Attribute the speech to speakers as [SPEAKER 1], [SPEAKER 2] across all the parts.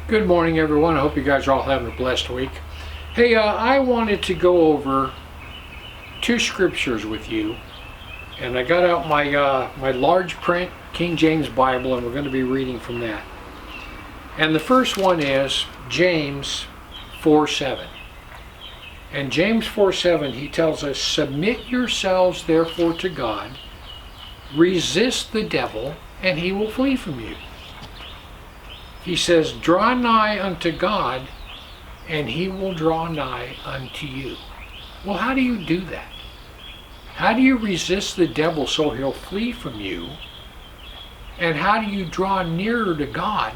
[SPEAKER 1] Good morning, everyone. I hope you guys are all having a blessed week. Hey, I wanted to go over two scriptures with you, and I got out my large print King James Bible, and we're going to be reading from that. And the first one is James 4:7. And James 4:7, he tells us, "Submit yourselves therefore to God, resist the devil, and he will flee from you." He says, "Draw nigh unto God, and he will draw nigh unto you." Well, how do you do that? How do you resist the devil so he'll flee from you? And how do you draw nearer to God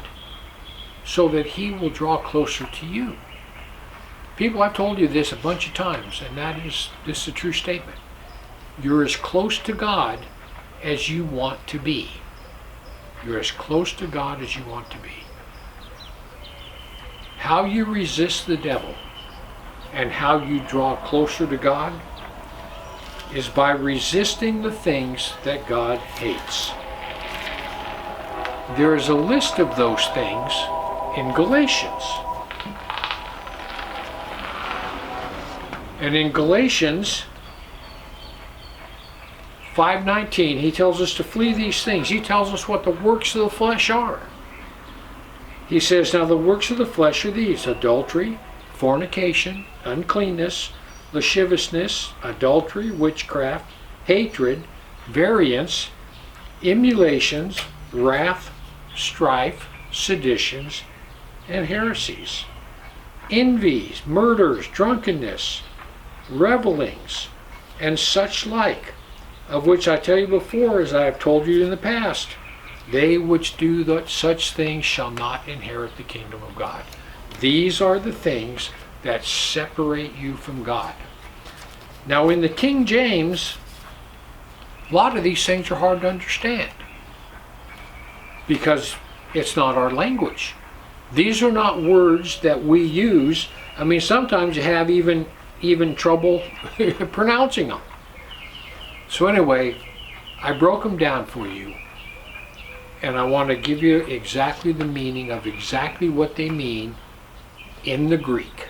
[SPEAKER 1] so that he will draw closer to you? People, I've told you this a bunch of times, and this is a true statement. You're as close to God as you want to be. You're as close to God as you want to be. How you resist the devil and how you draw closer to God is by resisting the things that God hates. There is a list of those things in Galatians. And in Galatians 5:19, he tells us to flee these things. He tells us what the works of the flesh are. He says, "Now the works of the flesh are these: adultery, fornication, uncleanness, lasciviousness, adultery, witchcraft, hatred, variance, emulations, wrath, strife, seditions, and heresies, envies, murders, drunkenness, revelings, and such like, of which I tell you before, as I have told you in the past, they which do such things shall not inherit the kingdom of God." These are the things that separate you from God. Now in the King James, a lot of these things are hard to understand because it's not our language. These are not words that we use. I mean, sometimes you have even trouble pronouncing them. So anyway, I broke them down for you, and I want to give you exactly the meaning of exactly what they mean in the Greek.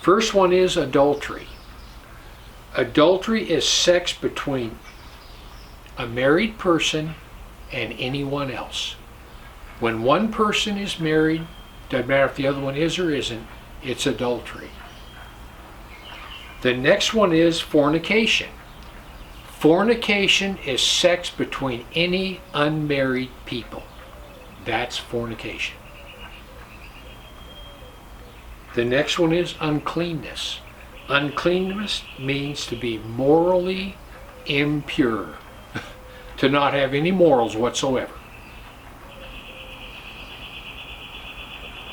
[SPEAKER 1] First one is adultery. Adultery is sex between a married person and anyone else. When one person is married, doesn't matter if the other one is or isn't, it's adultery. The next one is fornication. Fornication is sex between any unmarried people. That's fornication. The next one is uncleanness. Uncleanness means to be morally impure, to not have any morals whatsoever.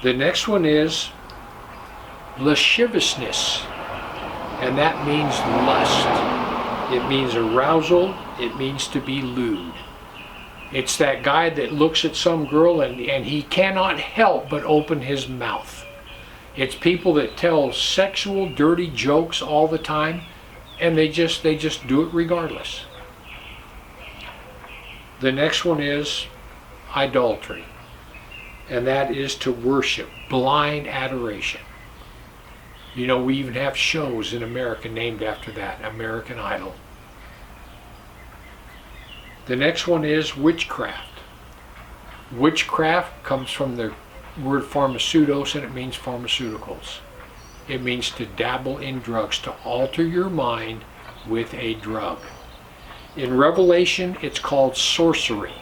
[SPEAKER 1] The next one is lasciviousness, and that means lust. It means arousal. It means to be lewd. It's that guy that looks at some girl and he cannot help but open his mouth. It's people that tell sexual, dirty jokes all the time, and they just do it regardless. The next one is idolatry, and that is to worship, blind adoration. You know, we even have shows in America named after that, American Idol. The next one is witchcraft. Witchcraft comes from the word pharmaceutos, and it means pharmaceuticals. It means to dabble in drugs, to alter your mind with a drug. In Revelation, it's called sorcery.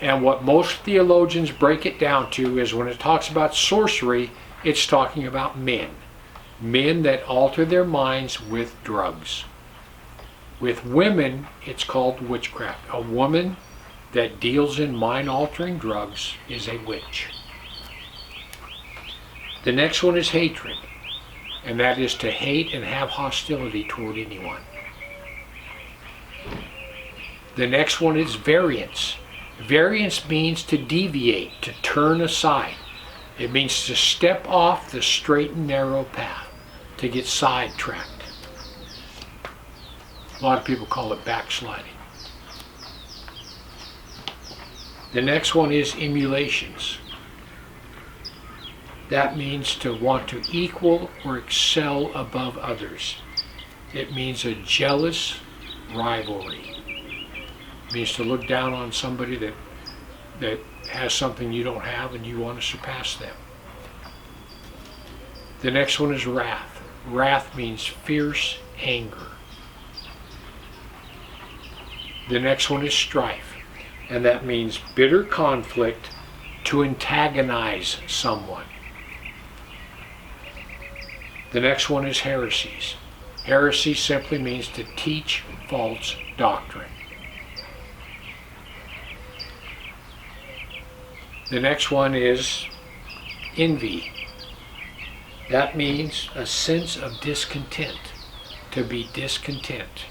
[SPEAKER 1] And what most theologians break it down to is when it talks about sorcery, it's talking about men. Men that alter their minds with drugs. With women, it's called witchcraft. A woman that deals in mind-altering drugs is a witch. The next one is hatred, and that is to hate and have hostility toward anyone. The next one is variance. Variance means to deviate, to turn aside. It means to step off the straight and narrow path, to get sidetracked. A lot of people call it backsliding. The next one is emulations. That means to want to equal or excel above others. It means a jealous rivalry. It means to look down on somebody that has something you don't have and you want to surpass them. The next one is wrath. Wrath means fierce anger. The next one is strife, and that means bitter conflict to antagonize someone. The next one is heresies. Heresy simply means to teach false doctrine. The next one is envy. That means a sense of discontent, to be discontent.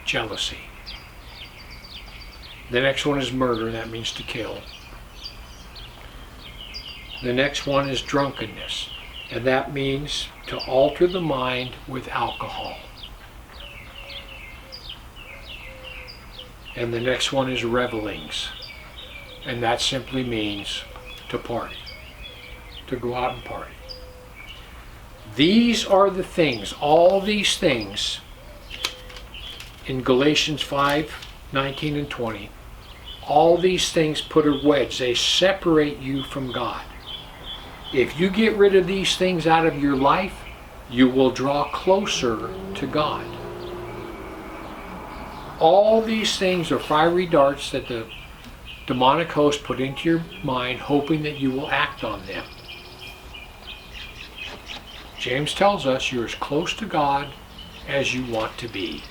[SPEAKER 1] Jealousy. The next one is murder. That means to kill. The next one is drunkenness, and that means to alter the mind with alcohol. And the next one is revelings, and that simply means to party, to go out and party. These are the things, all these things in Galatians 5:19 and 20, all these things put a wedge. They separate you from God. If you get rid of these things out of your life, you will draw closer to God. All these things are fiery darts that the demonic host put into your mind, hoping that you will act on them. James tells us you're as close to God as you want to be.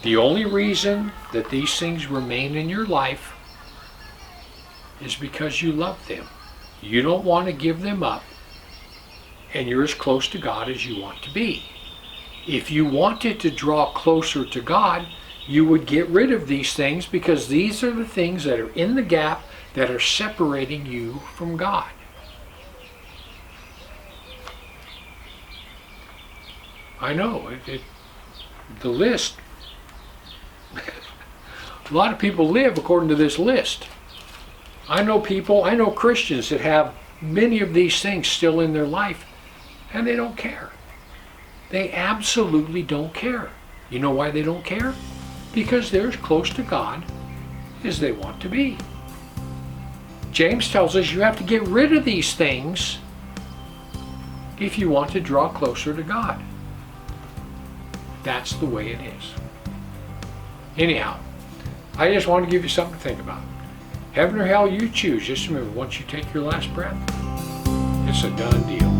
[SPEAKER 1] The only reason that these things remain in your life is because you love them. You don't want to give them up, and you're as close to God as you want to be. If you wanted to draw closer to God, you would get rid of these things, because these are the things that are in the gap that are separating you from God. I know, the list, a lot of people live according to this list. I know Christians that have many of these things still in their life, and they don't care. They absolutely don't care. You know why they don't care? Because they're as close to God as they want to be. James tells us you have to get rid of these things if you want to draw closer to God. That's the way it is. Anyhow, I just want to give you something to think about. Heaven or hell, you choose. Just remember, once you take your last breath, it's a done deal.